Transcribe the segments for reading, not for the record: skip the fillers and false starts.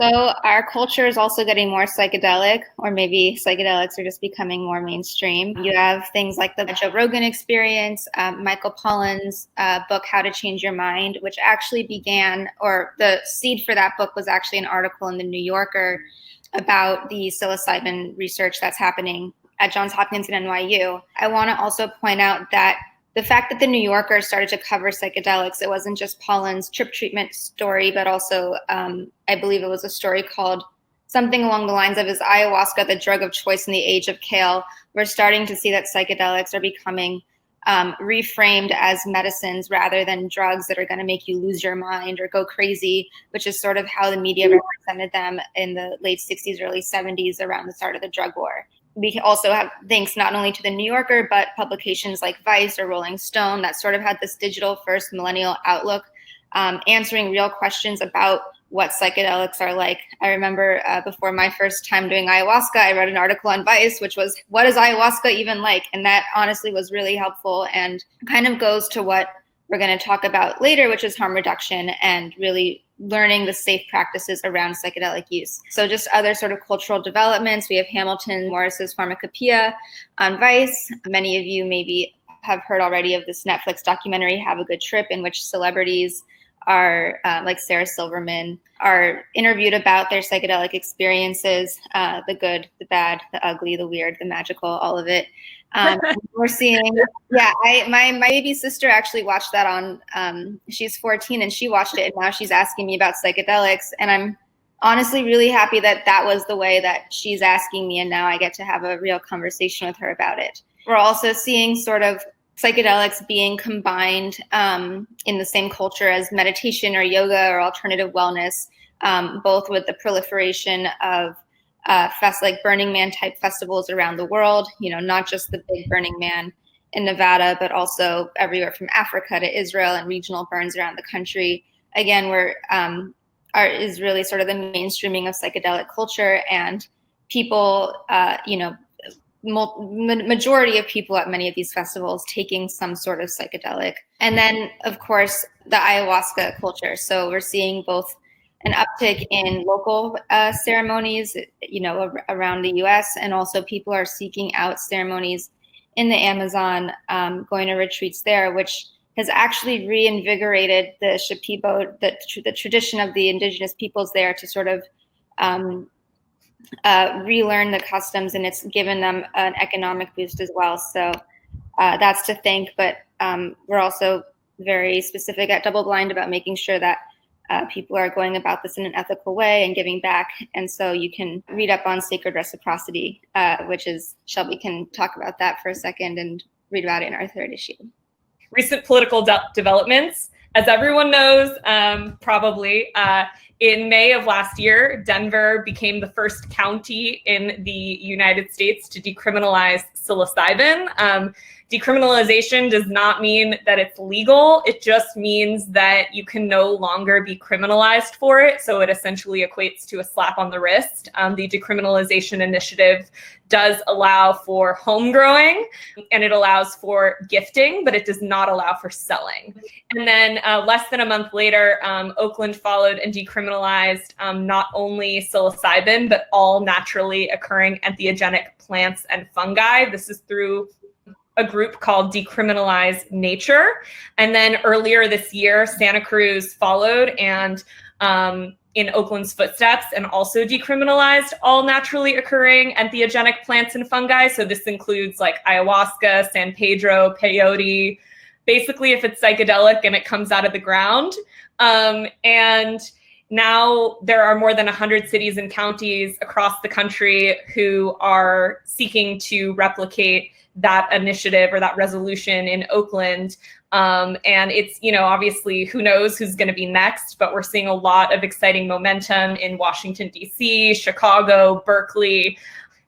So our culture is also getting more psychedelic, or maybe psychedelics are just becoming more mainstream. You have things like the Joe Rogan Experience, Michael Pollan's book, How to Change Your Mind, which actually began, or the seed for that book was actually an article in the New Yorker about the psilocybin research that's happening at Johns Hopkins and NYU. I want to also point out that the fact that the New Yorker started to cover psychedelics, it wasn't just Pollan's trip treatment story, but also I believe it was a story called something along the lines of "Is ayahuasca the drug of choice in the age of kale?" We're starting to see that psychedelics are becoming reframed as medicines rather than drugs that are going to make you lose your mind or go crazy, which is sort of how the media represented them in the late 60s, early 70s around the start of the drug war. We also have thanks not only to the New Yorker, but publications like Vice or Rolling Stone that sort of had this digital first millennial outlook, answering real questions about what psychedelics are like. I remember before my first time doing ayahuasca, I read an article on Vice, which was, what is ayahuasca even like? And that honestly was really helpful and kind of goes to what we're going to talk about later, which is harm reduction and really learning the safe practices around psychedelic use. So just other sort of cultural developments. We have Hamilton Morris's Pharmacopoeia on Vice. Many of you maybe have heard already of this Netflix documentary, Have a Good Trip, in which celebrities are like Sarah Silverman are interviewed about their psychedelic experiences, the good, the bad, the ugly, the weird, the magical, all of it. We're seeing, my baby sister actually watched that on, she's 14 and she watched it and now she's asking me about psychedelics. And I'm honestly really happy that that was the way that she's asking me and now I get to have a real conversation with her about it. We're also seeing sort of psychedelics being combined in the same culture as meditation or yoga or alternative wellness, both with the proliferation of like Burning Man type festivals around the world, not just the big Burning Man in Nevada, but also everywhere from Africa to Israel and regional burns around the country. Again, is really sort of the mainstreaming of psychedelic culture and people, majority of people at many of these festivals taking some sort of psychedelic. And then, of course, the ayahuasca culture. So we're seeing both an uptick in local ceremonies, around the US, and also people are seeking out ceremonies in the Amazon, going to retreats there, which has actually reinvigorated the Shipibo, the tradition of the indigenous peoples there to sort of relearn the customs, and it's given them an economic boost as well. So that's to thank, but we're also very specific at Double Blind about making sure that people are going about this in an ethical way and giving back. And so you can read up on sacred reciprocity, which is, Shelby can talk about that for a second and read about it in our third issue. Recent political developments. As everyone knows, probably, in May of last year, Denver became the first county in the United States to decriminalize psilocybin. Decriminalization does not mean that it's legal. It just means that you can no longer be criminalized for it. So it essentially equates to a slap on the wrist. The decriminalization initiative does allow for home growing and it allows for gifting, but it does not allow for selling. And then less than a month later, Oakland followed and decriminalized not only psilocybin, but all naturally occurring entheogenic plants and fungi. This is through a group called Decriminalize Nature. And then earlier this year, Santa Cruz followed and in Oakland's footsteps and also decriminalized all naturally occurring entheogenic plants and fungi. So this includes like ayahuasca, San Pedro, peyote, basically if it's psychedelic and it comes out of the ground. And now there are more than 100 cities and counties across the country who are seeking to replicate that initiative or that resolution in Oakland. And it's, obviously who knows who's going to be next, but we're seeing a lot of exciting momentum in Washington, D.C., Chicago, Berkeley.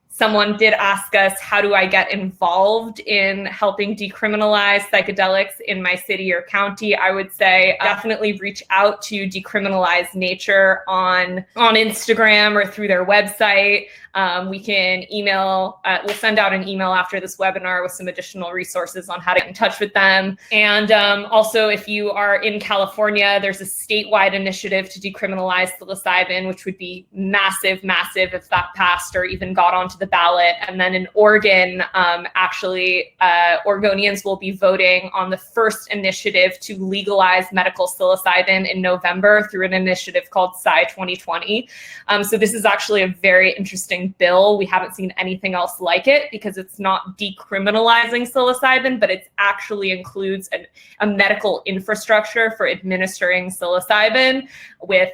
Someone did ask us, how do I get involved in helping decriminalize psychedelics in my city or county? I would say definitely reach out to Decriminalize Nature on Instagram or through their website. We can email, we'll send out an email after this webinar with some additional resources on how to get in touch with them. And also, if you are in California, there's a statewide initiative to decriminalize psilocybin, which would be massive, massive if that passed or even got onto the ballot. And then in Oregon, Oregonians will be voting on the first initiative to legalize medical psilocybin in November through an initiative called Psi 2020. So this is actually a very interesting bill. We haven't seen anything else like it because it's not decriminalizing psilocybin, but it actually includes a medical infrastructure for administering psilocybin with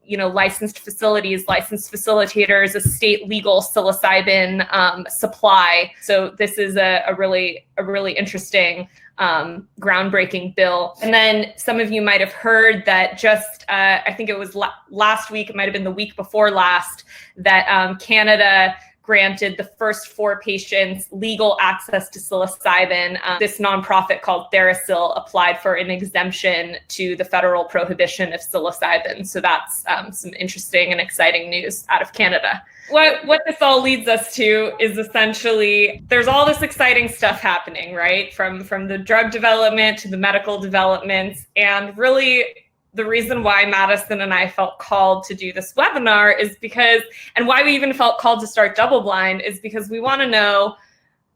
licensed facilities, licensed facilitators, a state legal psilocybin supply. So this is a really interesting groundbreaking bill. And then some of you might have heard that just, I think it was last week, it might have been the week before last, that Canada granted the first 4 patients legal access to psilocybin. This nonprofit called TheraPsil applied for an exemption to the federal prohibition of psilocybin. So that's some interesting and exciting news out of Canada. What this all leads us to is essentially there's all this exciting stuff happening, right? From the drug development to the medical developments. And really, the reason why Madison and I felt called to do this webinar is because, and why we even felt called to start Double Blind is because we want to know,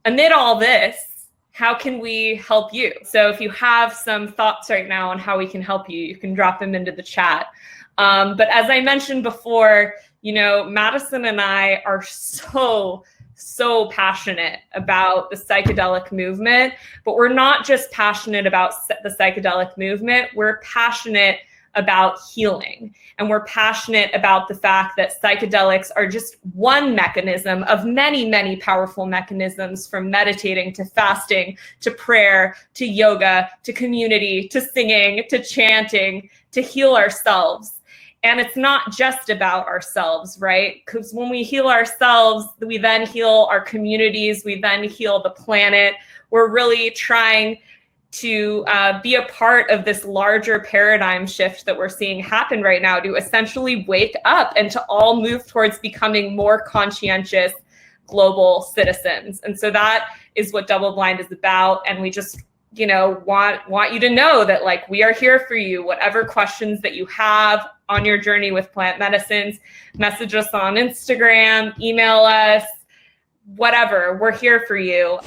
amid all this, how can we help you? So if you have some thoughts right now on how we can help you, you can drop them into the chat. But as I mentioned before, Madison and I are so passionate about the psychedelic movement, but we're not just passionate about the psychedelic movement, we're passionate about healing. And we're passionate about the fact that psychedelics are just one mechanism of many, many powerful mechanisms, from meditating to fasting, to prayer, to yoga, to community, to singing, to chanting, to heal ourselves. And it's not just about ourselves, right? Because when we heal ourselves, we then heal our communities, we then heal the planet. We're really trying to be a part of this larger paradigm shift that we're seeing happen right now, to essentially wake up and to all move towards becoming more conscientious global citizens. And so that is what Double Blind is about. And we just want you to know that, like, we are here for you. Whatever questions that you have on your journey with plant medicines, message us on Instagram, email us, whatever, we're here for you.